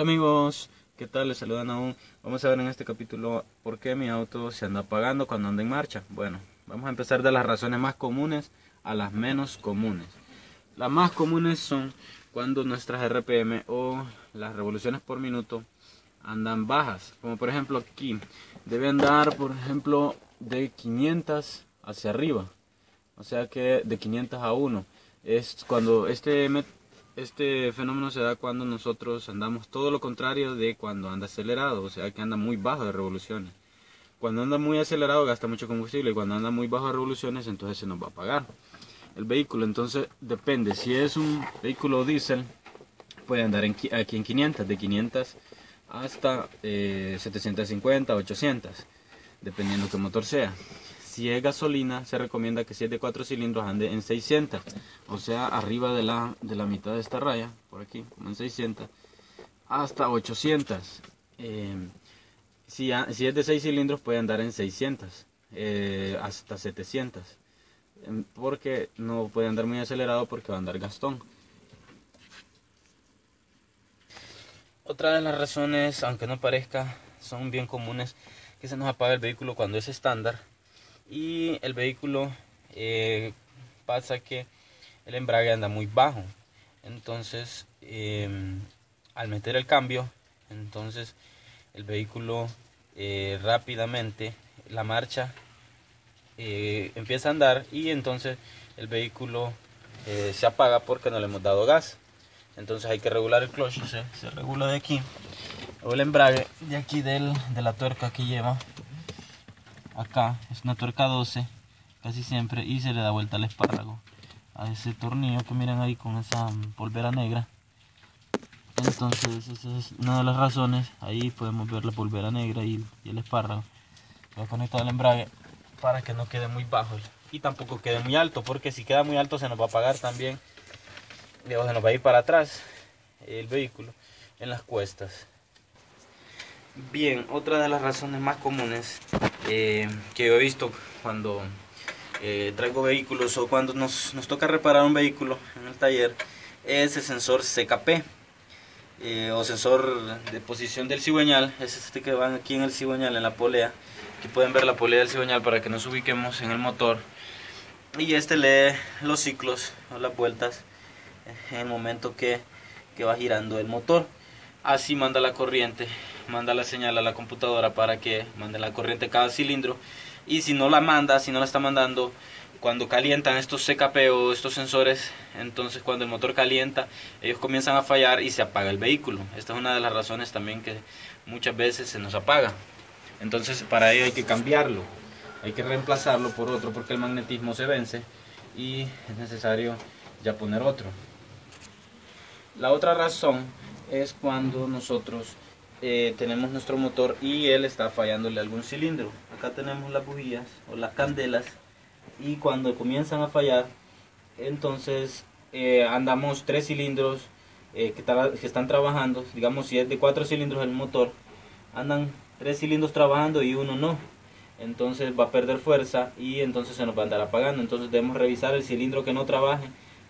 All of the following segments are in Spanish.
Amigos, ¿qué tal? Les saludan aún. Vamos a ver en este capítulo por qué mi auto se anda apagando cuando anda en marcha. Bueno, vamos a empezar de las razones más comunes a las menos comunes. Las más comunes son cuando nuestras RPM o las revoluciones por minuto andan bajas. Como por ejemplo aquí, debe andar por ejemplo de 500 hacia arriba. O sea que de 500 a 1. Es cuando este fenómeno se da cuando nosotros andamos todo lo contrario de cuando anda acelerado, o sea que anda muy bajo de revoluciones. Cuando anda muy acelerado gasta mucho combustible y cuando anda muy bajo de revoluciones entonces se nos va a apagar el vehículo. Entonces depende, si es un vehículo diésel puede andar aquí en 500, de 500 hasta 750, 800, dependiendo qué motor sea. Si es gasolina, se recomienda que si es de 4 cilindros ande en 600, o sea, arriba de la mitad de esta raya, por aquí, como en 600, hasta 800. Si es de 6 cilindros, puede andar en 600, hasta 700, porque no puede andar muy acelerado porque va a andar gastón. Otra de las razones, aunque no parezca, son bien comunes, que se nos apaga el vehículo cuando es estándar. Y el vehículo pasa que el embrague anda muy bajo, entonces al meter el cambio, entonces el vehículo rápidamente, la marcha empieza a andar y entonces el vehículo se apaga porque no le hemos dado gas. Entonces hay que regular el clutch, se regula de aquí, o el embrague de aquí de la tuerca que lleva. Acá es una tuerca 12 casi siempre, y se le da vuelta al espárrago a ese tornillo que miran ahí con esa polvera negra. Entonces esa es una de las razones. Ahí podemos ver la polvera negra y el espárrago. Voy a conectar el embrague para que no quede muy bajo y tampoco quede muy alto, porque si queda muy alto se nos va a apagar también, o se nos va a ir para atrás el vehículo en las cuestas. Bien, otra de las razones más comunes que yo he visto cuando traigo vehículos o cuando nos toca reparar un vehículo en el taller es el sensor CKP o sensor de posición del cigüeñal. Es este que van aquí en el cigüeñal, en la polea. Aquí pueden ver la polea del cigüeñal para que nos ubiquemos en el motor. Y este lee los ciclos o las vueltas en el momento que va girando el motor. Así manda la corriente, manda la señal a la computadora para que mande la corriente cada cilindro. Y si no la manda, si no la está mandando, cuando calientan estos CKP o estos sensores, entonces cuando el motor calienta, ellos comienzan a fallar y se apaga el vehículo. Esta es una de las razones también que muchas veces se nos apaga. Entonces para ello hay que cambiarlo, hay que reemplazarlo por otro porque el magnetismo se vence y es necesario ya poner otro. La otra razón es cuando nosotros tenemos nuestro motor y él está fallándole algún cilindro. Acá tenemos las bujías o las candelas, y cuando comienzan a fallar, entonces andamos 3 cilindros que están trabajando. Digamos, si es de 4 cilindros el motor, andan 3 cilindros trabajando y uno no. Entonces va a perder fuerza y entonces se nos va a andar apagando. Entonces debemos revisar el cilindro que no trabaje.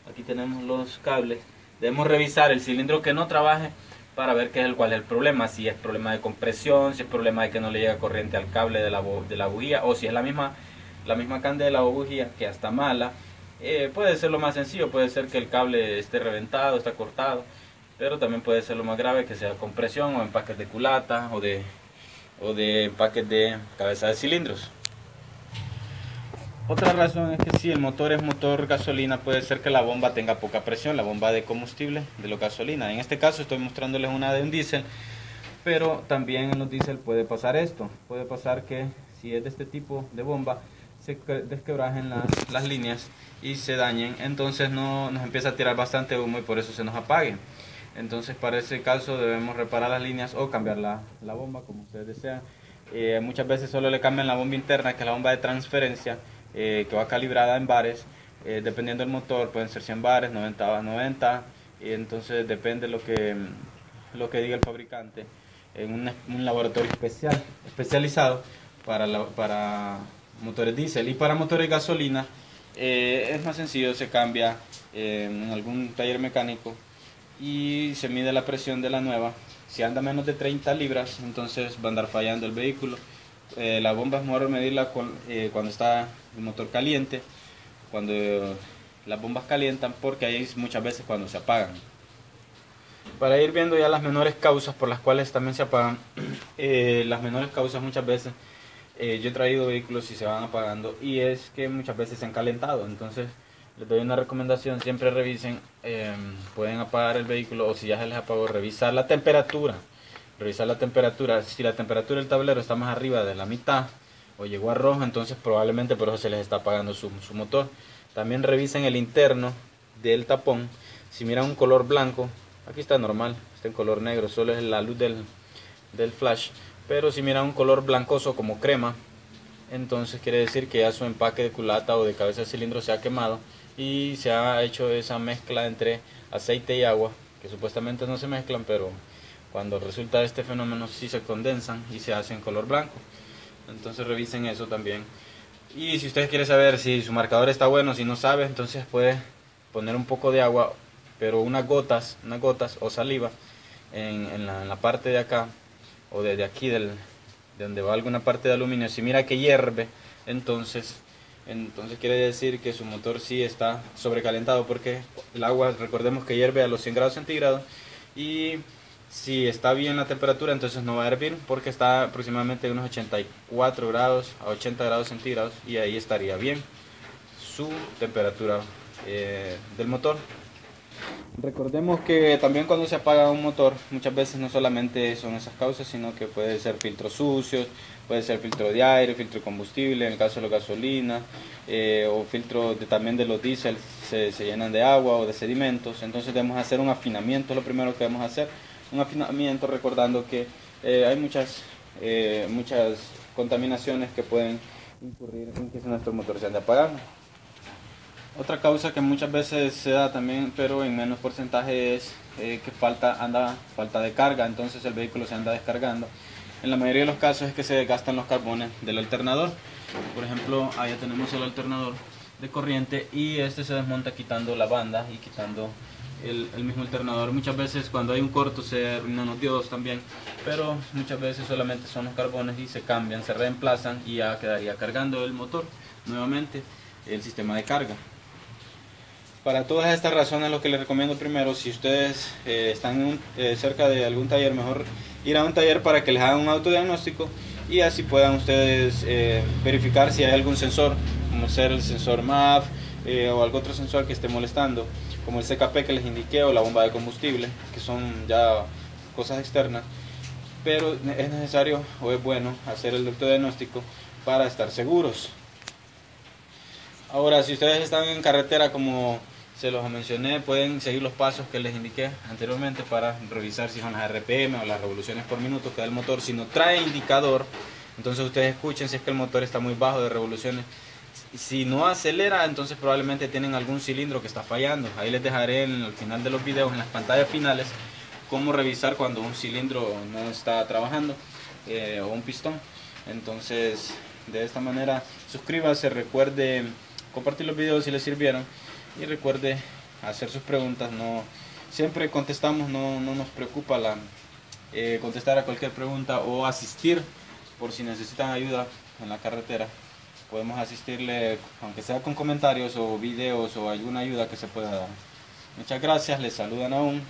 Aquí tenemos los cables. Debemos revisar el cilindro que no trabaje para ver cuál es el problema. Si es problema de compresión, si es problema de que no le llega corriente al cable de la bujía, o si es la misma candela o bujía que está mala. Puede ser lo más sencillo, puede ser que el cable esté reventado, está cortado, pero también puede ser lo más grave, que sea compresión o empaques de culata o de empaques de cabeza de cilindros. Otra razón es que si el motor es motor gasolina, puede ser que la bomba tenga poca presión, la bomba de combustible de la gasolina. En este caso estoy mostrándoles una de un diésel, pero también en los diésel puede pasar esto. Puede pasar que si es de este tipo de bomba, se desquebrajen las líneas y se dañen, entonces nos empieza a tirar bastante humo y por eso se nos apague. Entonces para ese caso debemos reparar las líneas o cambiar la bomba, como ustedes desean. Muchas veces solo le cambian la bomba interna, que es la bomba de transferencia, que va calibrada en bares. Dependiendo del motor pueden ser 100 bares, 90 a 90, y entonces depende lo que diga el fabricante en un laboratorio especializado para motores diésel. Y para motores gasolina es más sencillo, se cambia en algún taller mecánico y se mide la presión de la nueva. Si anda menos de 30 libras, entonces va a andar fallando el vehículo. La bomba es mejor medirla cuando está el motor caliente, cuando las bombas calientan, porque ahí es muchas veces cuando se apagan. Para ir viendo ya las menores causas por las cuales también se apagan, las menores causas muchas veces, yo he traído vehículos y se van apagando, y es que muchas veces se han calentado. Entonces les doy una recomendación: siempre revisen, pueden apagar el vehículo, o si ya se les apagó, revisar la temperatura. Si la temperatura del tablero está más arriba de la mitad o llegó a rojo, entonces probablemente por eso se les está apagando su motor. También revisen el interno del tapón. Si miran un color blanco, aquí está normal, está en color negro, solo es la luz del flash. Pero si miran un color blancoso como crema, entonces quiere decir que ya su empaque de culata o de cabeza de cilindro se ha quemado y se ha hecho esa mezcla entre aceite y agua, que supuestamente no se mezclan, pero cuando resulta este fenómeno sí se condensan y se hacen color blanco. Entonces revisen eso también. Y si ustedes quieren saber si su marcador está bueno, si no sabe, entonces puede poner un poco de agua, pero unas gotas o saliva en la parte de acá, o desde aquí de donde va alguna parte de aluminio. Si mira que hierve, entonces quiere decir que su motor sí está sobrecalentado, porque el agua, recordemos que hierve a los 100 grados centígrados, y si está bien la temperatura, entonces no va a hervir, porque está aproximadamente a unos 84 grados a 80 grados centígrados, y ahí estaría bien su temperatura del motor. Recordemos que también cuando se apaga un motor, muchas veces no solamente son esas causas, sino que puede ser filtros sucios, puede ser filtro de aire, filtro de combustible, en el caso de la gasolina, o filtros también de los diésel se llenan de agua o de sedimentos. Entonces debemos hacer un afinamiento, es lo primero que debemos hacer, un afinamiento, recordando que hay muchas contaminaciones que pueden incurrir en que nuestro motor se ande apagando. Otra causa que muchas veces se da también, pero en menos porcentaje, es que falta de carga. Entonces el vehículo se anda descargando. En la mayoría de los casos es que se desgastan los carbones del alternador. Por ejemplo, allá tenemos el alternador de corriente, y este se desmonta quitando la banda y quitando el mismo alternador. Muchas veces cuando hay un corto se arruinan los diodos también, pero muchas veces solamente son los carbones y se cambian, se reemplazan, y ya quedaría cargando el motor nuevamente el sistema de carga. Para todas estas razones, lo que les recomiendo primero, si ustedes están cerca de algún taller, mejor ir a un taller para que les hagan un autodiagnóstico, y así puedan ustedes verificar si hay algún sensor, como ser el sensor MAF, o algún otro sensor que esté molestando, como el CKP que les indiqué, o la bomba de combustible, que son ya cosas externas. Pero es necesario o es bueno hacer el autodiagnóstico para estar seguros. Ahora, si ustedes están en carretera, como se los mencioné, pueden seguir los pasos que les indiqué anteriormente para revisar si son las RPM o las revoluciones por minuto que da el motor. Si no trae indicador, entonces ustedes escuchen si es que el motor está muy bajo de revoluciones. Si no acelera, entonces probablemente tienen algún cilindro que está fallando. Ahí les dejaré al final de los videos, en las pantallas finales, cómo revisar cuando un cilindro no está trabajando, o un pistón. Entonces, de esta manera, suscríbase, recuerde compartir los videos si les sirvieron, y recuerde hacer sus preguntas. Siempre contestamos, no nos preocupa contestar a cualquier pregunta o asistir por si necesitan ayuda en la carretera. Podemos asistirle, aunque sea con comentarios o videos o alguna ayuda que se pueda dar. Muchas gracias, les saludan aún.